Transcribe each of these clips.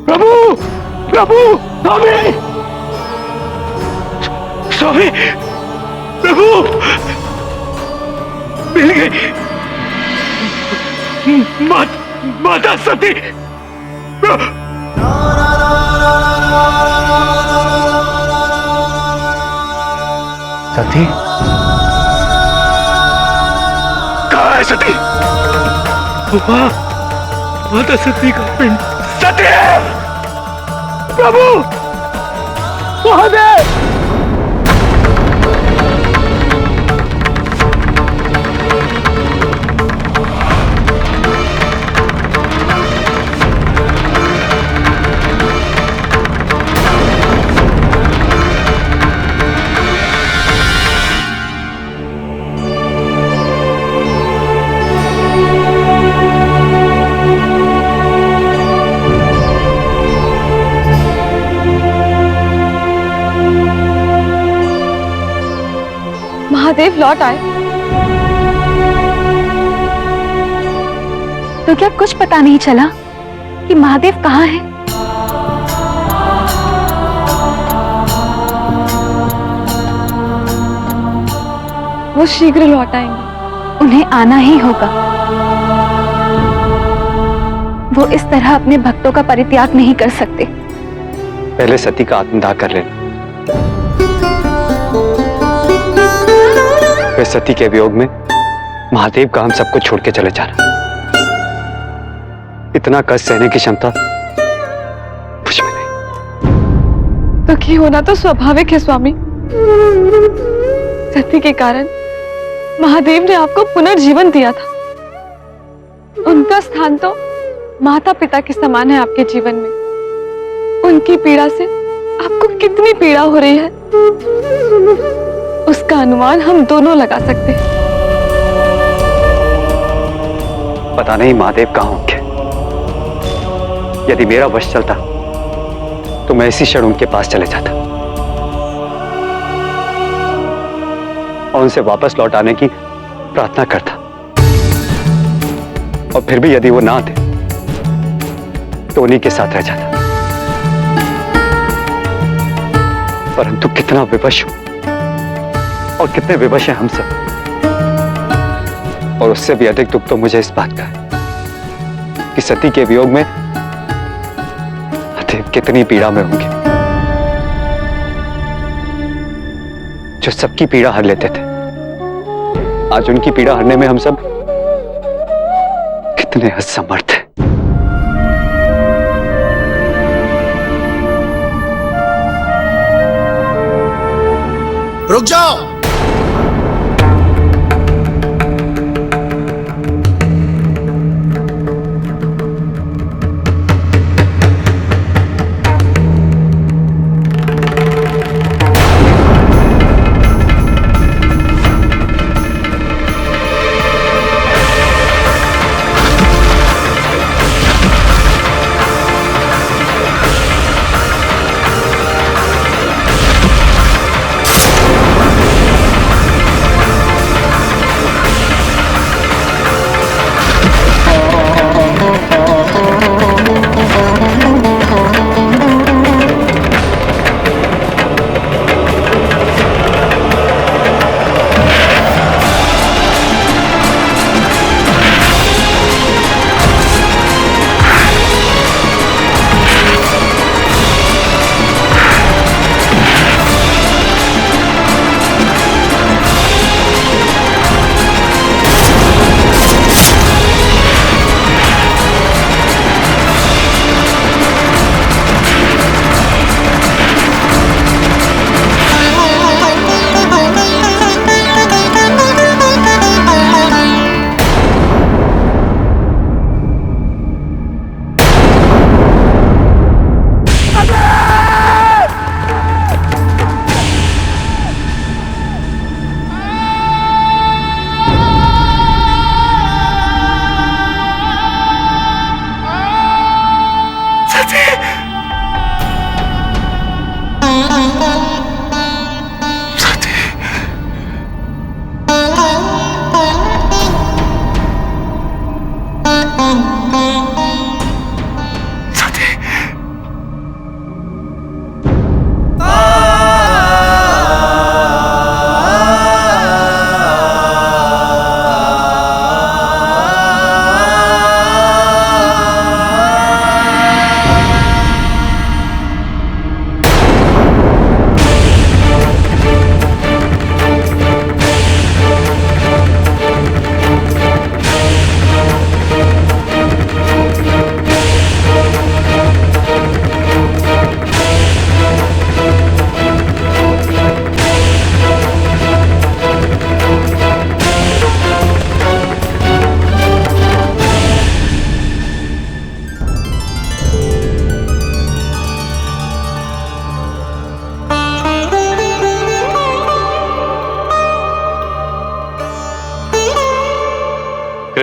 प्रभु, प्रभु, स्वामी, स्वामी, प्रभु, मिल गई माता सती। सती कहाँ है सती? माता सती का पिंड। सती प्रभु, महादेव। महादेव लौट आए तो क्या कुछ पता नहीं चला कि महादेव कहाँ हैं? वो शीघ्र लौट आएंगे, उन्हें आना ही होगा। वो इस तरह अपने भक्तों का परित्याग नहीं कर सकते। पहले सती का आत्मदाह कर लेना, फिर सती के वियोग में महादेव का हम सबको छोड़ के चले जाना। इतना कष्ट सहने की क्षमता मुझ में नहीं। दुखी होना तो स्वाभाविक है स्वामी। सती के कारण महादेव ने आपको पुनर्जीवन दिया था। उनका स्थान तो माता पिता के समान है आपके जीवन में। उनकी पीड़ा से आपको कितनी पीड़ा हो रही है, उसका अनुमान हम दोनों लगा सकते हैं। पता नहीं महादेव कहां होंगे। यदि मेरा वश चलता तो मैं इसी क्षण उनके पास चले जाता और उनसे वापस लौट आने की प्रार्थना करता। और फिर भी यदि वो ना आते तो उन्हीं के साथ रह जाता। परंतु कितना विवश हूं और कितने विवश हैं हम सब। और उससे भी अधिक दुख तो मुझे इस बात का है कि सती के वियोग में महादेव कितनी पीड़ा में होंगे, जो सबकी पीड़ा हर लेते थे। आज उनकी पीड़ा हरने में हम सब कितने असमर्थ हैं। रुक जाओ।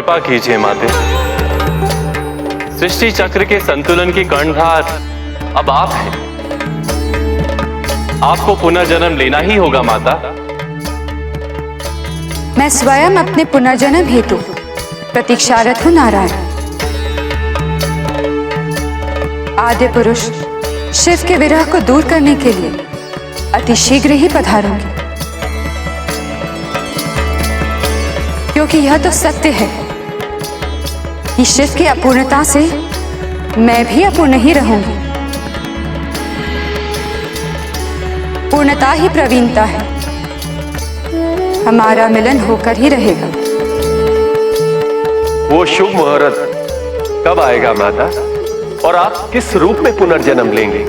कृपा कीजिए माते। सृष्टि चक्र के संतुलन की कर्णधार अब आप हैं। आपको पुनर्जन्म लेना ही होगा माता। मैं स्वयं अपने पुनर्जन्म हेतु प्रतीक्षारत हूँ नारायण। आद्य पुरुष शिव के विरह को दूर करने के लिए अति शीघ्र ही पधारूंगी, क्योंकि यह तो सत्य है कि शिव की अपूर्णता से मैं भी अपूर्ण ही रहूंगी। पूर्णता ही प्रवीणता है, हमारा मिलन होकर ही रहेगा। वो शुभ मुहूर्त कब आएगा माता, और आप किस रूप में पुनर्जन्म लेंगे?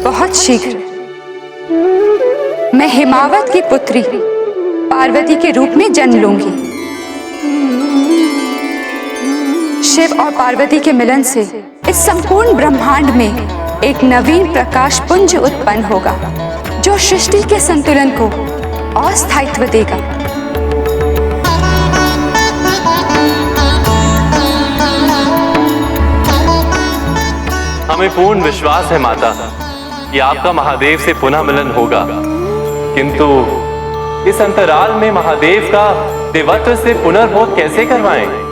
बहुत शीघ्र मैं हिमावत की पुत्री पार्वती के रूप में जन्म लूंगी। शिव और पार्वती के मिलन से इस संपूर्ण ब्रह्मांड में एक नवीन प्रकाश पुंज उत्पन्न होगा, जो सृष्टि के संतुलन को और स्थायित्व देगा। हमें पूर्ण विश्वास है माता कि आपका महादेव से पुनः मिलन होगा, किंतु इस अंतराल में महादेव का देवत्व से पुनर्बोध कैसे करवाएं?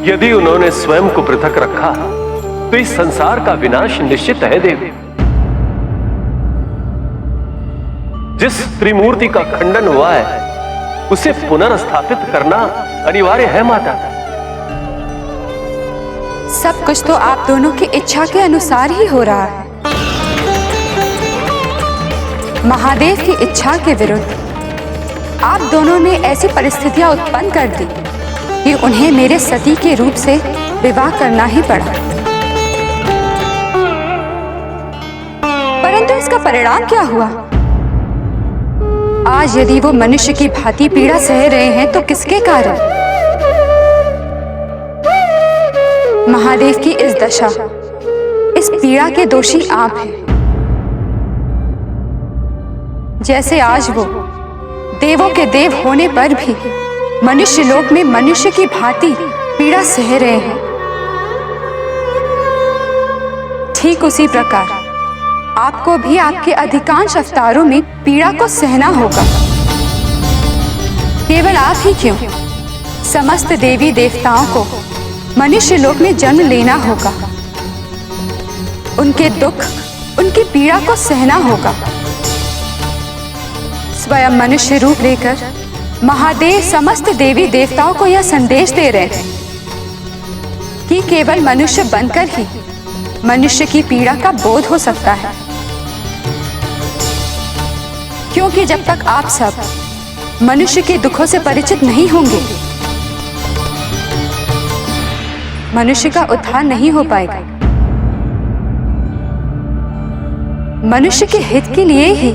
यदि उन्होंने स्वयं को पृथक रखा तो इस संसार का विनाश निश्चित है देवी। जिस त्रिमूर्ति का खंडन हुआ है उसे पुनर्स्थापित करना अनिवार्य है माता। सब कुछ तो आप दोनों की इच्छा के अनुसार ही हो रहा है। महादेव की इच्छा के विरुद्ध आप दोनों ने ऐसी परिस्थितियां उत्पन्न कर दी कि उन्हें मेरे सती के रूप से विवाह करना ही पड़ा। परंतु इसका परिणाम क्या हुआ? आज यदि वो मनुष्य की भांति पीड़ा सह रहे हैं तो किसके कारण? महादेव की इस दशा, इस पीड़ा के दोषी आप हैं। जैसे आज वो देवों के देव होने पर भी मनुष्य लोक में मनुष्य की भांति पीड़ा सह रहे हैं, ठीक उसी प्रकार आपको भी आपके अधिकांश अवतारों में पीड़ा को सहना होगा। केवल आप ही क्यों, समस्त देवी देवताओं को मनुष्य लोक में जन्म लेना होगा, उनके दुख, उनकी पीड़ा को सहना होगा। स्वयं मनुष्य रूप लेकर महादेव समस्त देवी देवताओं को यह संदेश दे रहे हैं कि केवल मनुष्य बनकर ही मनुष्य की पीड़ा का बोध हो सकता है, क्योंकि जब तक आप सब मनुष्य के दुखों से परिचित नहीं होंगे, मनुष्य का उद्धार नहीं हो पाएगा। मनुष्य के हित के लिए ही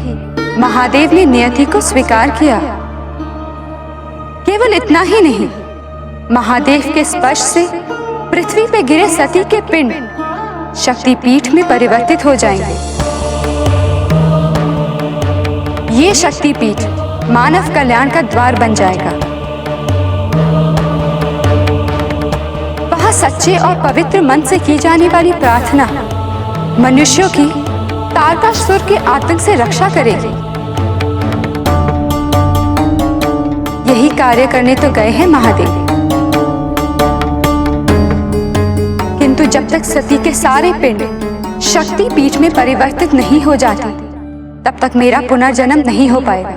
महादेव ने नियति को स्वीकार किया। केवल इतना ही नहीं, महादेव के स्पर्श से पृथ्वी पे गिरे सती के पिंड शक्तिपीठ में परिवर्तित हो जाएंगे। ये शक्तिपीठ मानव कल्याण का द्वार बन जाएगा। वहां सच्चे और पवित्र मन से की जाने वाली प्रार्थना मनुष्यों की तारकासुर के आतंक से रक्षा करेगी। यही कार्य करने तो गए हैं महादेव, किंतु जब तक सती के सारे पिंड शक्ति पीठ में परिवर्तित नहीं हो जाते, तब तक मेरा पुनर्जन्म नहीं हो पाएगा,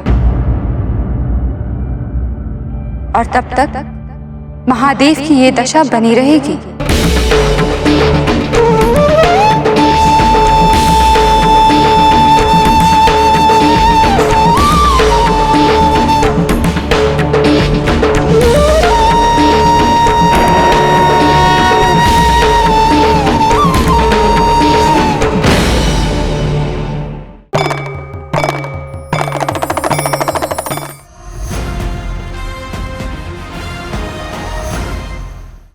और तब तक महादेव की ये दशा बनी रहेगी।